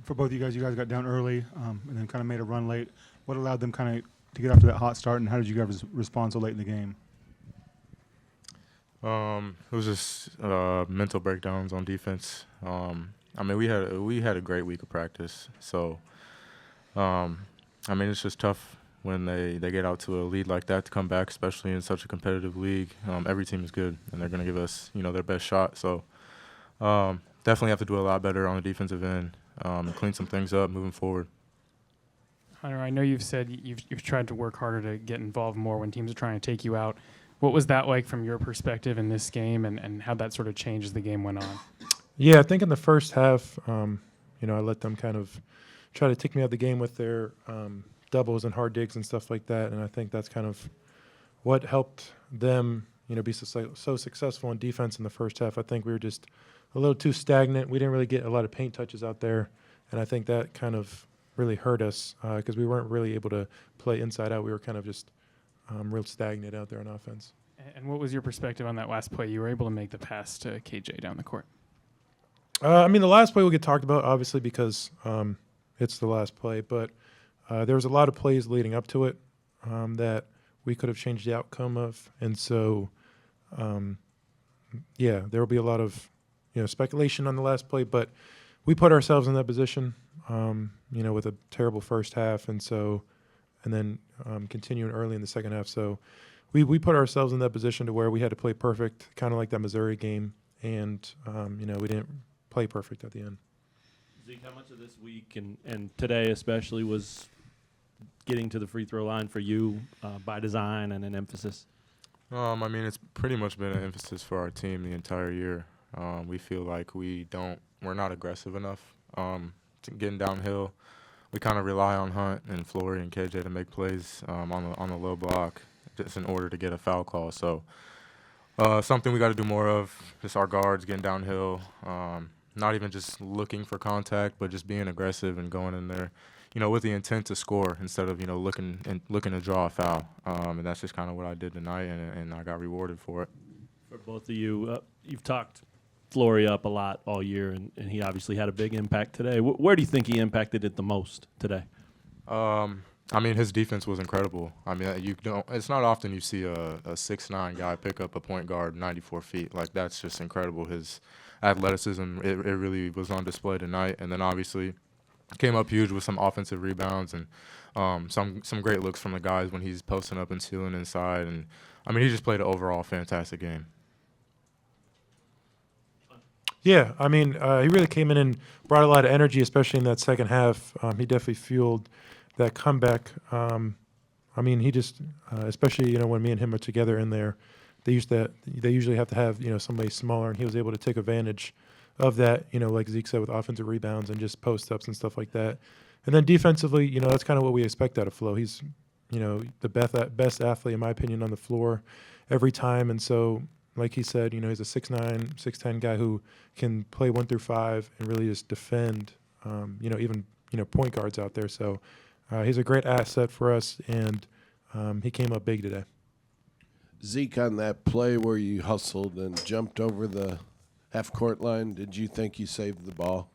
for both of you guys got down early and then kind of made a run late. What allowed them kind of to get off to that hot start, and how did you guys respond so late in the game? It was just mental breakdowns on defense. I mean, we had a great week of practice, so I mean, it's just tough when they get out to a lead like that to come back, especially in such a competitive league. Every team is good, and they're going to give us, their best shot. So definitely have to do a lot better on the defensive end and clean some things up moving forward. Hunter, I know you've said you've tried to work harder to get involved more when teams are trying to take you out. What was that like from your perspective in this game, and how that sort of changed as the game went on? Yeah, I think in the first half, I let them kind of try to take me out of the game with their doubles and hard digs and stuff like that, and I think that's kind of what helped them, be so successful in defense in the first half. I think we were just a little too stagnant. We didn't really get a lot of paint touches out there, and I think that kind of really hurt us because we weren't really able to play inside out. We were kind of just real stagnant out there on offense. And what was your perspective on that last play? You were able to make the pass to KJ down the court. The last play will get talked about, obviously, because it's the last play. But there was a lot of plays leading up to it that we could have changed the outcome of. And so, there will be a lot of, speculation on the last play. But we put ourselves in that position, with a terrible first half. And then continuing early in the second half. So we put ourselves in that position to where we had to play perfect, kind of like that Missouri game. And, we didn't play perfect at the end. Zeke, how much of this week and today especially was getting to the free throw line for you by design and an emphasis? It's pretty much been an emphasis for our team the entire year. We feel like we're not aggressive enough getting downhill. We kind of rely on Hunt and Flory and KJ to make plays on the low block just in order to get a foul call. So something we got to do more of, just our guards getting downhill, not even just looking for contact, but just being aggressive and going in there, with the intent to score instead of, looking to draw a foul. And that's just kind of what I did tonight, and I got rewarded for it. For both of you, you've talked Flory up a lot all year, and he obviously had a big impact today. Where do you think he impacted it the most today? His defense was incredible. It's not often you see a 6'9" guy pick up a point guard 94 feet. Like, that's just incredible. His athleticism, it really was on display tonight. And then obviously came up huge with some offensive rebounds and some great looks from the guys when he's posting up and stealing inside. And, he just played an overall fantastic game. Yeah, he really came in and brought a lot of energy, especially in that second half. He definitely fueled that comeback. He just, especially, when me and him are together in there, they usually have to have, somebody smaller, and he was able to take advantage of that, like Zeke said, with offensive rebounds and just post-ups and stuff like that. And then defensively, that's kind of what we expect out of Flo. He's, the best athlete, in my opinion, on the floor every time. And so, like he said, he's a 6'9", 6'10" guy who can play 1 through 5 and really just defend, even point guards out there. So he's a great asset for us, and he came up big today. Zeke, on that play where you hustled and jumped over the half-court line, did you think you saved the ball?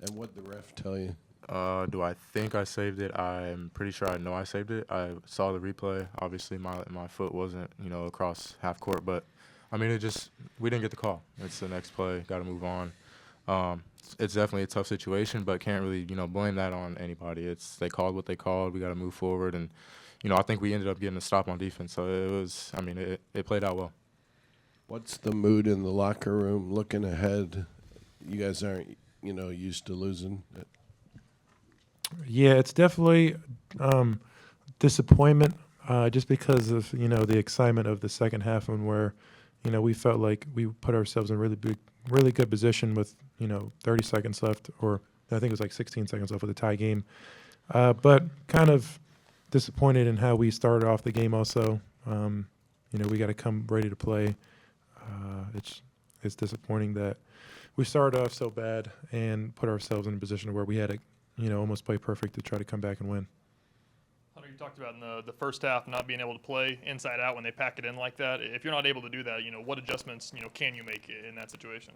And what did the ref tell you? Do I think I saved it? I'm pretty sure I know I saved it. I saw the replay. Obviously, my foot wasn't, across half court, but we didn't get the call. It's the next play. Got to move on. It's definitely a tough situation, but can't really, blame that on anybody. They called what they called. We got to move forward, and I think we ended up getting a stop on defense. So it was, it played out well. What's the mood in the locker room looking ahead? You guys aren't, used to losing. Yeah, it's definitely disappointment just because of, the excitement of the second half and where, we felt like we put ourselves in really good position with, 30 seconds left, or I think it was like 16 seconds left with a tie game. But kind of disappointed in how we started off the game also. We got to come ready to play. It's disappointing that we started off so bad and put ourselves in a position where we had to, almost play perfect to try to come back and win. Hunter, you talked about in the first half not being able to play inside out when they pack it in like that. If you're not able to do that, what adjustments, can you make in that situation?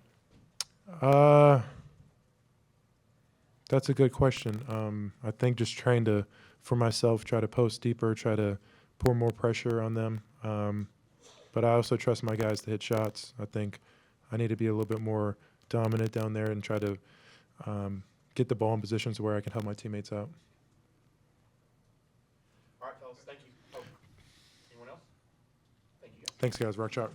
That's a good question. I think just trying to, for myself, try to post deeper, try to pour more pressure on them. But I also trust my guys to hit shots. I think I need to be a little bit more dominant down there and try to get the ball in positions where I can help my teammates out. All right, fellas, thank you. Oh, anyone else? Thank you, guys. Thanks, guys. Rock chalk.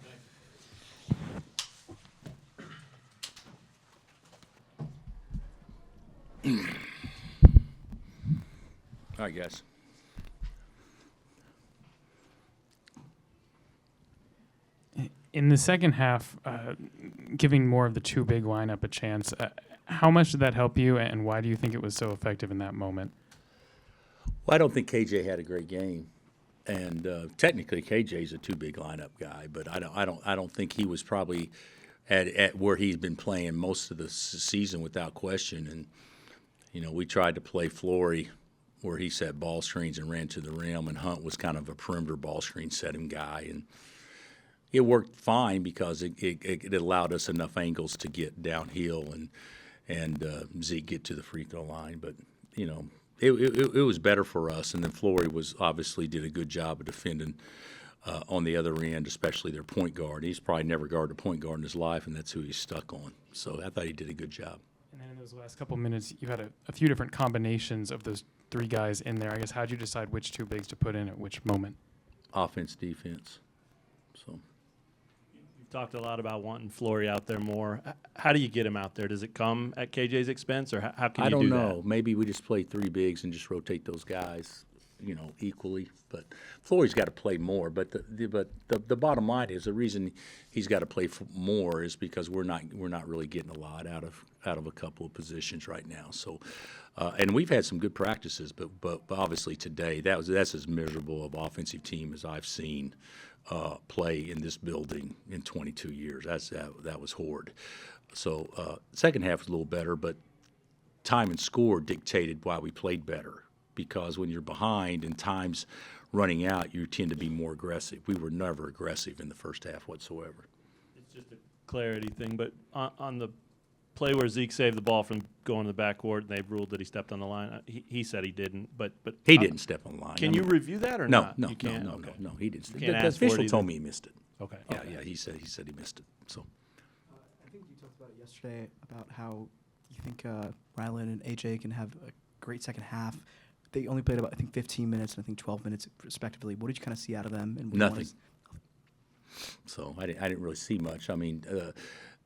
All right, guys. In the second half, giving more of the two big lineup a chance, how much did that help you, and why do you think it was so effective in that moment? Well, I don't think KJ had a great game, and technically KJ's a two big lineup guy, but I don't think he was probably at where he's been playing most of the season without question. And you know, we tried to play Flory where he set ball screens and ran to the rim, and Hunt was kind of a perimeter ball screen setting guy, and it worked fine because it allowed us enough angles to get downhill and Zeke get to the free throw line. But you know, it was better for us. And then Flory was obviously did a good job of defending on the other end, especially their point guard. He's probably never guarded a point guard in his life, and that's who he's stuck on. So I thought he did a good job. And then in those last couple minutes, you had a few different combinations of those three guys in there. I guess, how'd you decide which two bigs to put in at which moment? Offense, defense. So. You've talked a lot about wanting Flory out there more. How do you get him out there? Does it come at KJ's expense, or how can you do that? I don't know. Maybe we just play three bigs and just rotate those guys, you know, equally. But Flory's got to play more. But the bottom line is the reason he's got to play more is because we're not really getting a lot out of a couple of positions right now. So, and we've had some good practices, but obviously today that's as miserable of offensive team as I've seen play in this building in 22 years. That was horrid. So second half was a little better, but time and score dictated why we played better. Because when you're behind and time's running out, you tend to be more aggressive. We were never aggressive in the first half whatsoever. It's just a clarity thing, but on the play where Zeke saved the ball from going to the backcourt, and they've ruled that he stepped on the line. He said he didn't, but he didn't step on the line. Can you review that or no, not? No, you can't? no, Okay. no, he didn't. Can't The ask for it official told either. me he missed it. Okay. Yeah, he said he missed it. So I think you talked about it yesterday about how you think Rylan and AJ can have a great second half. They only played about, I think, 15 minutes and I think 12 minutes respectively. What did you kind of see out of them? And what do you wanna nothing. So I didn't really see much. I mean,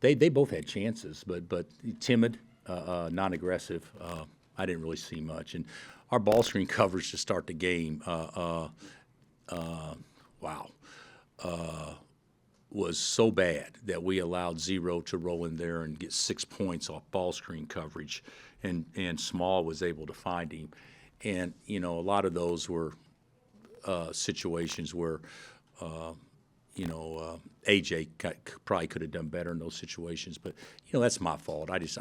they both had chances, but timid, non-aggressive. I didn't really see much. And our ball screen coverage to start the game, was so bad that we allowed Zero to roll in there and get 6 points off ball screen coverage, and Small was able to find him. And, you know, a lot of those were situations where, AJ probably could have done better in those situations. But, you know, that's my fault. I just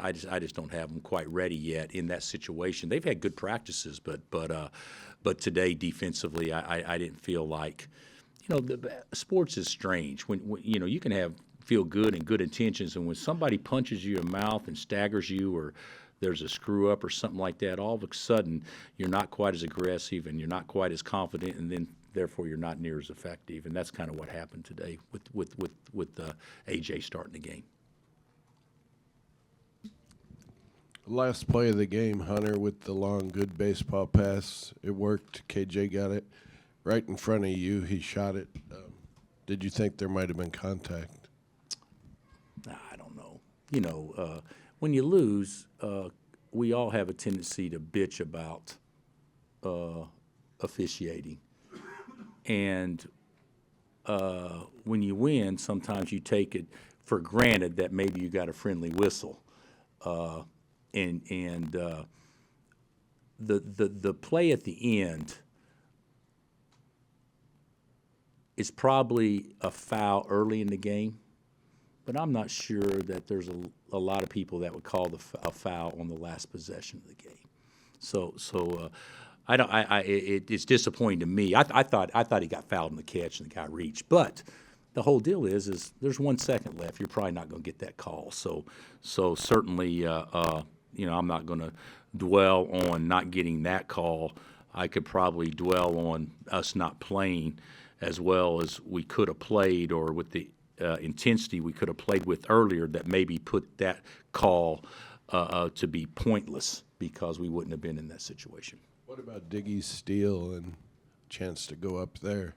don't have them quite ready yet in that situation. They've had good practices, but today defensively, I didn't feel like, you know, sports is strange. When you know, you can feel good and good intentions, and when somebody punches you in the mouth and staggers you, or there's a screw up or something like that, all of a sudden you're not quite as aggressive and you're not quite as confident, and then therefore you're not near as effective. And that's kind of what happened today with AJ starting the game. Last play of the game, Hunter with the long, good baseball pass. It worked. KJ got it right in front of you. He shot it. Did you think there might have been contact? I don't know. You know, when you lose, we all have a tendency to bitch about officiating. And when you win, sometimes you take it for granted that maybe you got a friendly whistle. And the play at the end is probably a foul early in the game, but I'm not sure that there's a lot of people that would call a foul on the last possession of the game. So it's disappointing to me. I thought he got fouled in the catch and the guy reached, but the whole deal is there's 1 second left. You're probably not going to get that call. So certainly, I'm not going to dwell on not getting that call. I could probably dwell on us not playing as well as we could have played, or with the intensity we could have played with earlier, that maybe put that call to be pointless because we wouldn't have been in that situation. What about Diggy's steal and chance to go up there?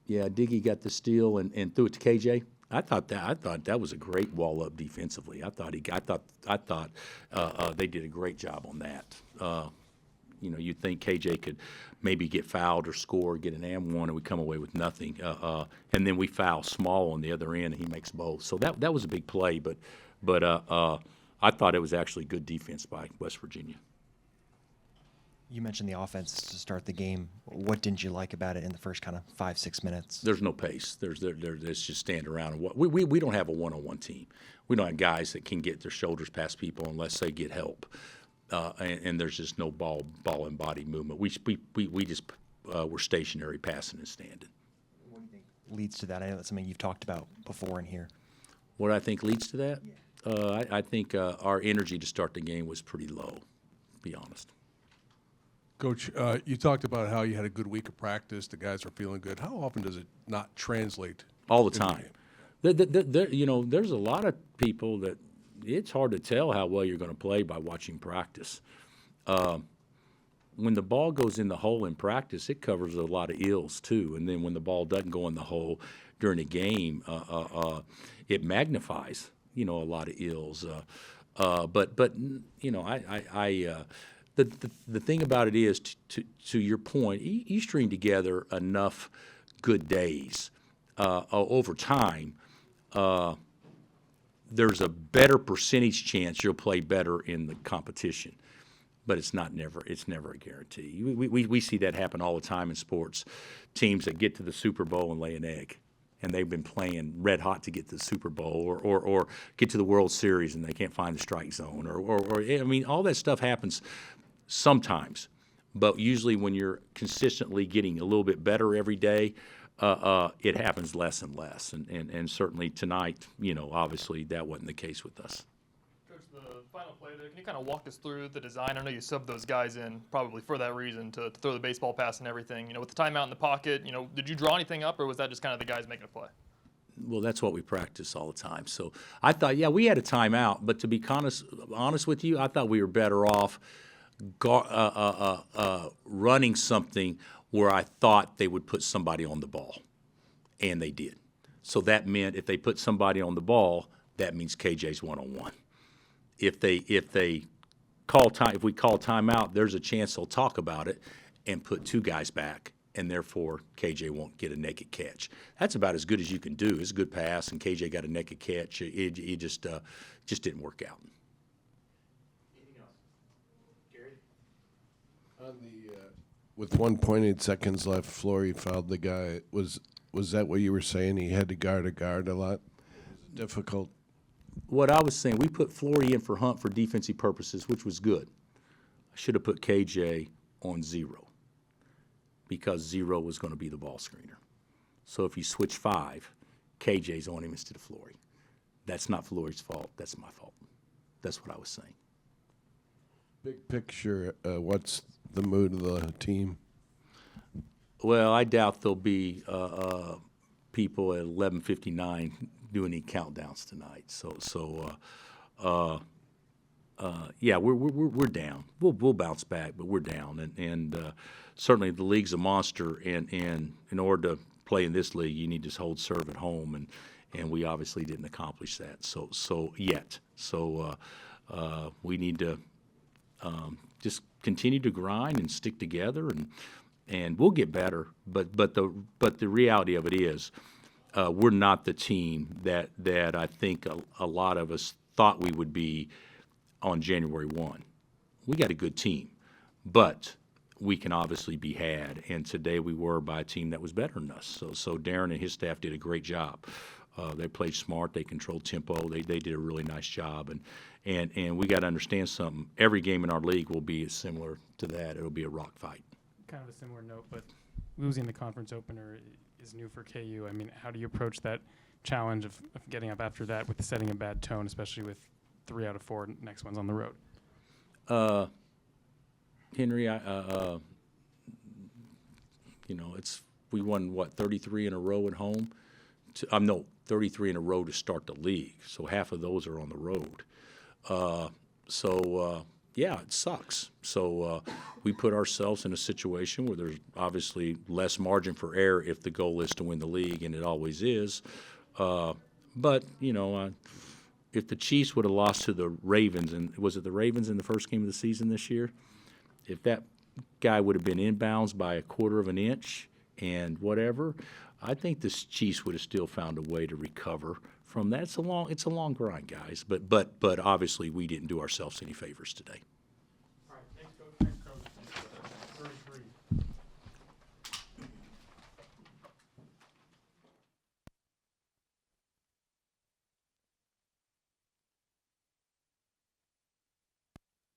Yeah, Diggy got the steal and threw it to KJ. I thought that was a great wall up defensively. I thought they did a great job on that. You'd think KJ could maybe get fouled or score, get an and one, and we come away with nothing. And then we foul Small on the other end, and he makes both. So that was a big play, but I thought it was actually good defense by West Virginia. You mentioned the offense to start the game. What didn't you like about it in the first kind of 5-6 minutes? There's no pace. There's just stand around. And we don't have a one-on-one team. We don't have guys that can get their shoulders past people unless they get help. And there's just no ball and body movement. We just we're stationary, passing and standing. What do you think leads to that? I know that's something you've talked about before in here. What I think leads to that? Yeah. I think our energy to start the game was pretty low, to be honest. Coach, you talked about how you had a good week of practice. The guys are feeling good. How often does it not translate? All the time. There's a lot of people that it's hard to tell how well you're going to play by watching practice. When the ball goes in the hole in practice, it covers a lot of ills too. And then when the ball doesn't go in the hole during a game, it magnifies a lot of ills. The thing about it is, to your point, you string together enough good days over time. There's a better percentage chance you'll play better in the competition, but it's never a guarantee. We see that happen all the time in sports. Teams that get to the Super Bowl and lay an egg, and they've been playing red hot to get to the Super Bowl, or get to the World Series and they can't find the strike zone, or I mean, all that stuff happens sometimes, but usually when you're consistently getting a little bit better every day, it happens less and less. And certainly tonight, obviously that wasn't the case with us. Coach, the final play there, can you kind of walk us through the design? I know you subbed those guys in probably for that reason, to throw the baseball pass and everything. With the timeout in the pocket, did you draw anything up, or was that just kind of the guys making a play? Well, that's what we practice all the time. So I thought, yeah, we had a timeout, but to be honest with you, I thought we were better off running something where I thought they would put somebody on the ball, and they did. So that meant if they put somebody on the ball, that means KJ's one-on-one. If we call timeout, there's a chance they'll talk about it and put two guys back, and therefore KJ won't get a naked catch. That's about as good as you can do. It's a good pass, and KJ got a naked catch. It just didn't work out. With 1.8 seconds left, Flory fouled the guy. Was that what you were saying? He had to guard a lot? Difficult? What I was saying, we put Flory in for Hunt for defensive purposes, which was good. I should have put KJ on 0 because 0 was going to be the ball screener. So if you switch 5, KJ's on him instead of Flory. That's not Flory's fault. That's my fault. That's what I was saying. Big picture, what's the mood of the team? Well, I doubt there'll be people at 11:59 doing any countdowns tonight. Yeah, we're down. We'll bounce back, but we're down, and certainly the league's a monster. And in order to play in this league, you need to hold serve at home, and we obviously didn't accomplish that. So we need to just continue to grind and stick together, and we'll get better. But the reality of it is, we're not the team that I think a lot of us thought we would be on January 1. We got a good team, but we can obviously be had. And today we were by a team that was better than us. So Darren and his staff did a great job. They played smart. They controlled tempo. They did a really nice job. And we got to understand something. Every game in our league will be similar to that. It'll be a rock fight. Kind of a similar note, but losing the conference opener is new for KU. I mean, how do you approach that challenge of getting up after that with setting a bad tone, especially with 3 out of 4 next ones on the road? Henry, we won, what, 33 in a row at home? No, 33 in a row to start the league. So half of those are on the road. Yeah, it sucks. So we put ourselves in a situation where there's obviously less margin for error if the goal is to win the league, and it always is. But if the Chiefs would have lost to the Ravens, and was it the Ravens in the first game of the season this year? If that guy would have been inbounds by a quarter of an inch and whatever, I think the Chiefs would have still found a way to recover from that. It's a long grind, guys. But obviously we didn't do ourselves any favors today.